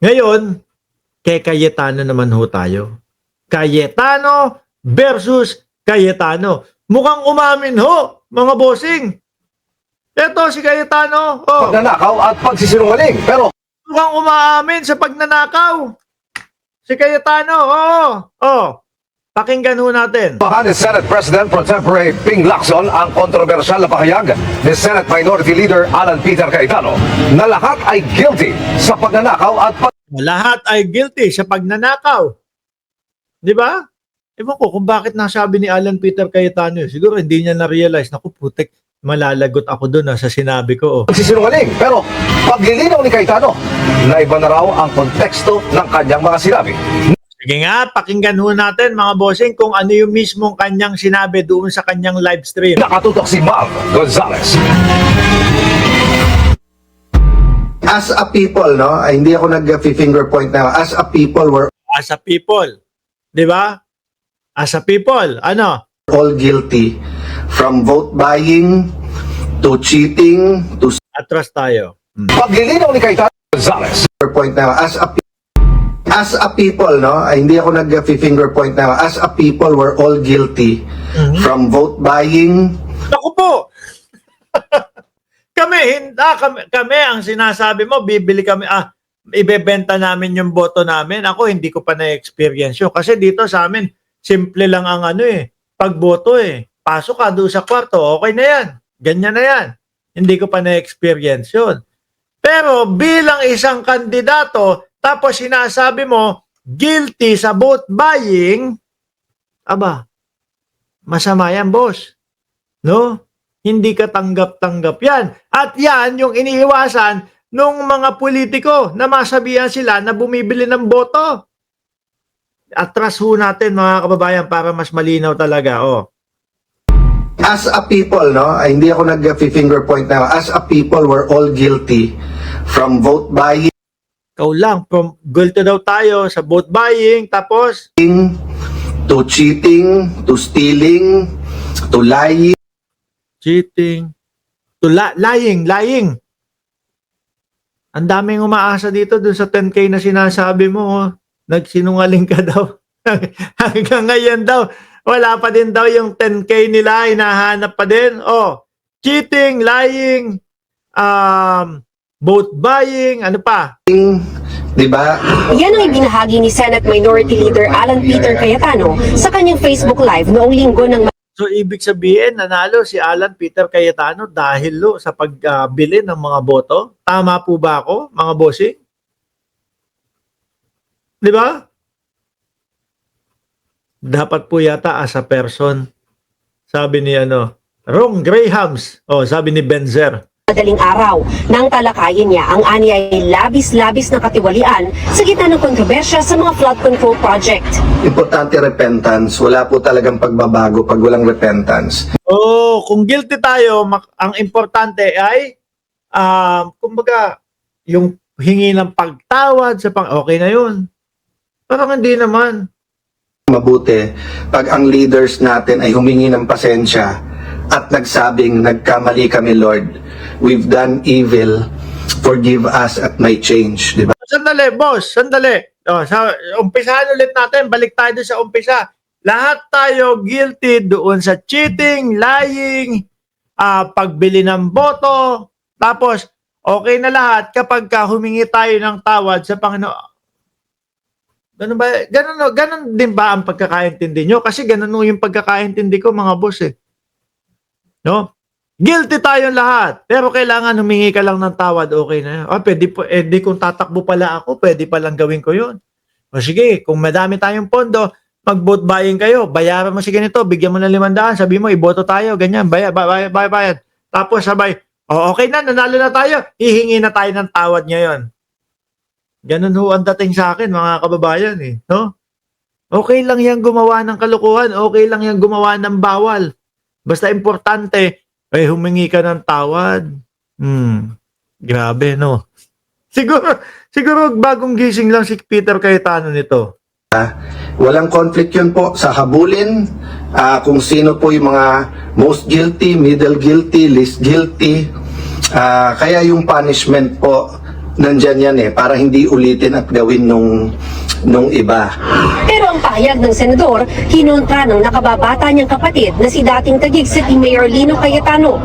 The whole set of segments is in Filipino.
Ngayon, kay Cayetano naman ho tayo. Cayetano versus Cayetano. Mukhang umamin ho, mga bossing. Eto si Cayetano. Oh, Pagnanakaw at pagsisinungaling. Pero mukhang umaamin sa pagnanakaw. Si Cayetano, oo. Oh, pakinggan ho natin. bahan ni Senate President Pro Tempore Ping Lacson ang kontrobersyal na pahayag ni Senate Minority Leader Alan Peter Cayetano na lahat ay guilty sa pagnanakaw at Lahat ay guilty sa pagnanakaw. Di ba? Ewan ko kung bakit nasabi ni Alan Peter Cayetano. Siguro hindi niya na-realize. Naku, putik, malalagot ako doon sa sinabi ko. Oh. pagsisinungaling. Pero paglilinaw ni Cayetano na iba na raw ang konteksto ng kanyang mga sinabi. Sige nga, pakinggan ho natin mga bossing kung ano yung mismong kanyang sinabi doon sa kanyang live stream. Nakatutok si Mal Gonzales. As a people, no, hindi ako nag-finger point na, as a people, we're As a people. Di ba? As a people. Ano? all guilty. From vote buying, to cheating, to Atras tayo. Paglilinaw ni Cayetano Gonzales. finger point na, as a people, no, hindi ako nag-finger point na, as a people, we're all guilty. From vote buying, Naku po! kami ang sinasabi mo, bibili kami, ibebenta namin yung boto namin. Ako, hindi ko pa na-experience yun. Kasi dito sa amin, simple lang ang pagboto Pasok ka doon sa kwarto, okay na yan. Ganyan na yan. Hindi ko pa na-experience yun. Pero bilang isang kandidato, tapos sinasabi mo, guilty sa vote buying, aba, masama yan, boss. No? Hindi ka tanggap-tanggap yan. At yan yung iniiwasan ng mga politiko na masabihan sila na bumibili ng boto. Atras ho natin mga kababayan para mas malinaw talaga. Oh. as a people, no, hindi ako nag-finger point na, as a people, we're all guilty. From vote buying, Ikaw lang, from guilty daw tayo sa vote buying, tapos to cheating, to stealing, to lying, cheating, to lying. Ang daming umaasa dito dun sa 10K na sinasabi mo. Oh. Nagsinungaling ka daw. Hanggang ngayon daw, wala pa din daw yung 10K nila, hinahanap pa din. Oh, cheating, lying, vote buying, ano pa? di ba? Yan ang ibinahagi ni Senate Minority Leader Alan Peter Cayetano sa kanyang Facebook Live noong linggo ng So, ibig sabihin, nanalo si Alan Peter Cayetano dahil sa pagbili ng mga boto. Tama po ba ako, mga bossing? Di ba? Dapat po yata as a person. Sabi ni Ron Grahams. Oh, sabi ni Benzer. madaling araw. Nang talakayin niya, ang ani ay labis-labis na katiwalian sa gitna ng kontrobersya sa mga flood control project. Importante repentance. Wala po talagang pagbabago pag walang repentance. Oh, kung guilty tayo, ang importante ay kumbaga yung hingi ng pagtawad sa okay na yun. Parang hindi naman. Mabuti pag ang leaders natin ay humingi ng pasensya at nagsabing, nagkamali kami, Lord. We've done evil. Forgive us at may change. Diba? Sandali, boss. Sandali. Umpisahan ulit natin. Balik tayo doon sa umpisa. Lahat tayo guilty doon sa cheating, lying, pagbili ng boto. Tapos, okay na lahat kapag humingi tayo ng tawad sa Panginoon. Ganun ba? Ganun din ba ang pagkakaintindi nyo? Kasi ganun yung pagkakaintindi ko, mga boss No? Guilty tayong lahat. Pero kailangan humingi ka lang ng tawad, okay na yun. Pwede kung tatakbo pala ako, pwede palang gawin ko yun. O sige, kung madami tayong pondo, mag-vote buying kayo, bayaran mo sige nito, bigyan mo ng 500, sabi mo, iboto tayo, ganyan, bayad. Tapos sabay, okay na, nanalo na tayo, hihingi na tayo ng tawad ngayon. Ganun ho ang dating sa akin, mga kababayan. No? Okay lang yan gumawa ng kalukuhan, okay lang yan gumawa ng bawal. Basta importante, humingi ka ng tawad. Grabe, no? Siguro bagong gising lang si Peter Cayetano nito. Walang conflict yun po sa habulin, kung sino po yung mga most guilty, middle guilty, least guilty. Kaya yung punishment po nandyan yan para hindi ulitin at gawin nung iba. Pero ang pahayag ng senador, kinontra ng nakababata niyang kapatid na si dating Taguig City Mayor Lino Cayetano.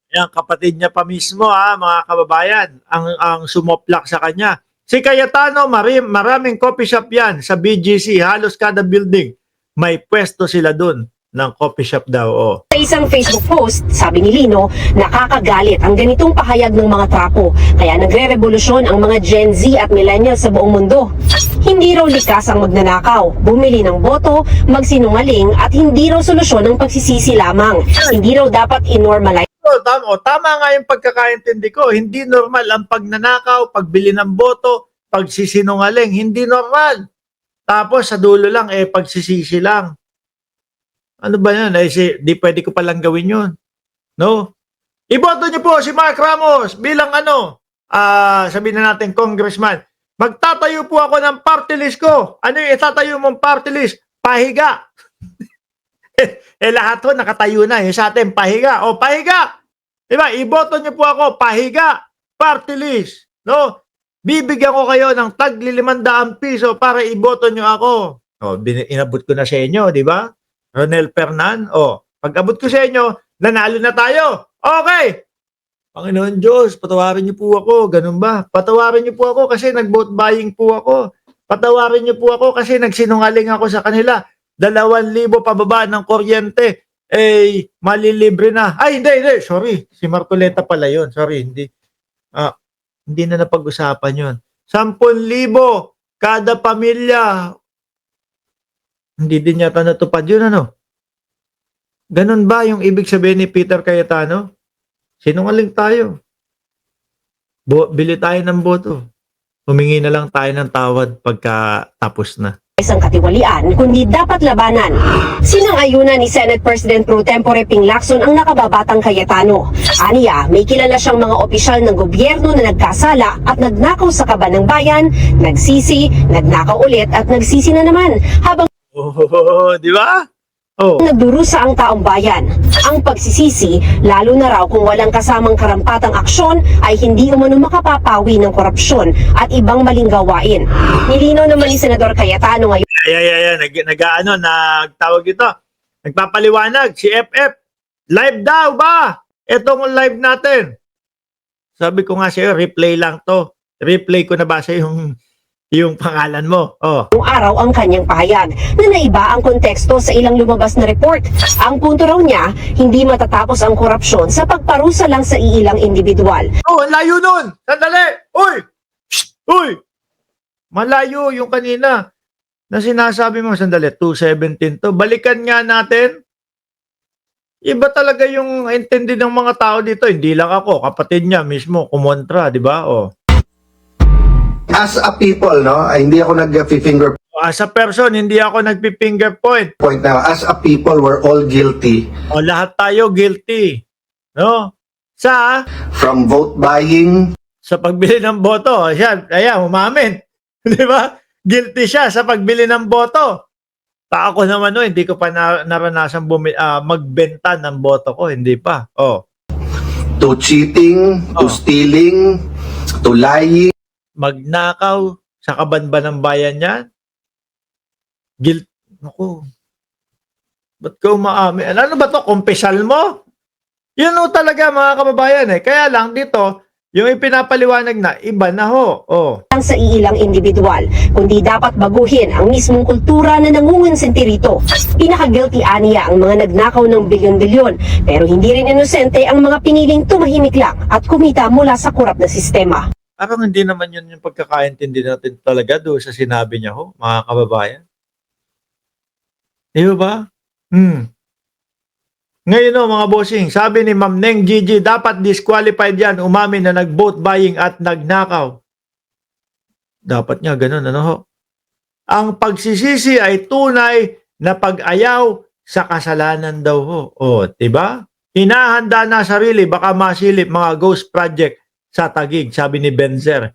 Yan, kapatid niya pa mismo mga kababayan, ang sumoplak sa kanya. Si Cayetano, maraming coffee shop yan sa BGC, halos kada building. May pwesto sila dun ng coffee shop daw. Sa isang Facebook post, sabi ni Lino, nakakagalit ang ganitong pahayag ng mga trapo. Kaya nagre-revolusyon ang mga Gen Z at millennials sa buong mundo. Hindi raw likas ang magnanakaw, bumili ng boto, magsinungaling at hindi raw solusyon ng pagsisisi lamang. Hindi raw dapat inormalize. Tama nga yung pagkakaintindi ko. Hindi normal ang pagnanakaw, pagbili ng boto, pagsisinungaling. Hindi normal. Tapos sa dulo lang, pagsisisi lang. Ano ba yan? Di pwede ko palang gawin yun. No? Iboto niyo po si Mark Ramos bilang sabihin na natin congressman. Magtatayo po ako ng party list ko. Ano yung itatayo mong party list? Pahiga. Lahat ho nakatayo na. Sa atin, pahiga. O, pahiga. Diba? Iboto niyo po ako, pahiga. Party list. No? Bibigyan ko kayo ng tagli 500 piso para iboto niyo ako. O, inabot ko na sa inyo, di ba? Ronel Fernan, pag abot ko sa inyo, nanalo na tayo. Okay. Panginoon Diyos, patawarin niyo po ako. Ganun ba? Patawarin niyo po ako kasi nag-vote buying po ako. Patawarin niyo po ako kasi nagsinungaling ako sa kanila. 2,000 pababa ng kuryente. Malilibre na. Ay, hindi. Sorry. Si Marcoleta pala yun. Sorry, hindi. Hindi na napag-usapan yun. 10,000 kada pamilya. Hindi din yata natupad yun, Ganun ba yung ibig sabihin ni Peter Cayetano? Sinungaling tayo. Bili tayo ng boto. Humingi na lang tayo ng tawad pagka tapos na. Isang katiwalian, kundi dapat labanan. Sinang-ayunan ni Senate President Pro Tempore Ping Lacson ang nakababatang Cayetano. Aniya, may kilala siyang mga opisyal ng gobyerno na nagkasala at nagnakaw sa kaban ng bayan, nagsisi, nagnakaw ulit at nagsisi na naman. Habang Di ba? nagdurusa ang taong bayan. Ang pagsisisi, lalo na raw kung walang kasamang karampatang aksyon, ay hindi umano makapapawi ng korupsyon at ibang maling gawain. Nilinaw naman ni Senador Cayetano ngayon. Nagtawag ito. Nagpapaliwanag si FF. Live daw ba? Itong live natin. Sabi ko nga sa'yo, replay lang to. Replay ko na ba sa yung pangalan mo? Noong araw ang kanyang pahayag na naiba ang konteksto sa ilang lumabas na report. Ang punto raw niya, hindi matatapos ang korupsyon sa pagparusa lang sa iilang individual. Ang layo nun! Sandali! Uy! Shh! Uy! Malayo yung kanina na sinasabi mo. Sandali, 217 to. Balikan nga natin. Iba talaga yung intindi ng mga tao dito. Hindi lang ako, kapatid niya mismo, kumontra, di ba? As a people, hindi ako nag-finger As a person, hindi ako nagpi-finger point. point na. As a people, we're all guilty Lahat tayo guilty. No? from vote buying, Sa pagbili ng boto. Ayan, umamin. Di ba? Guilty siya sa pagbili ng boto. Ako naman, hindi ko pa naranasan magbenta ng boto ko. Hindi pa. to cheating, to stealing, to lying. Magnakaw sa kaban ng bayan niyan. Naku. Ba't ka umaamin? Ano ba to? Kumpesal mo? Yun talaga mga kababayan Kaya lang dito, yung ipinapaliwanag na, iba na ho. Lang sa iilang individual, kundi dapat baguhin ang mismong kultura na nangungonsinti rito. Pinaka-guilty aniya ang mga nagnakaw ng bilyon-bilyon, pero hindi rin inosente ang mga piniling tumahimik lang at kumita mula sa kurap na sistema. Parang hindi naman yun yung pagkakaintindi natin talaga doon sa sinabi niya mga kababayan. Di ba? Ngayon mga bossing, sabi ni Ma'am Neng Gigi, dapat disqualified yan, umamin na nag-vote buying at nagnakaw. Dapat niya ganun, Ang pagsisisi ay tunay na pag-ayaw sa kasalanan daw diba? Hinahanda na sarili, baka masilip mga ghost project sa Taguig, sabi ni Benzer.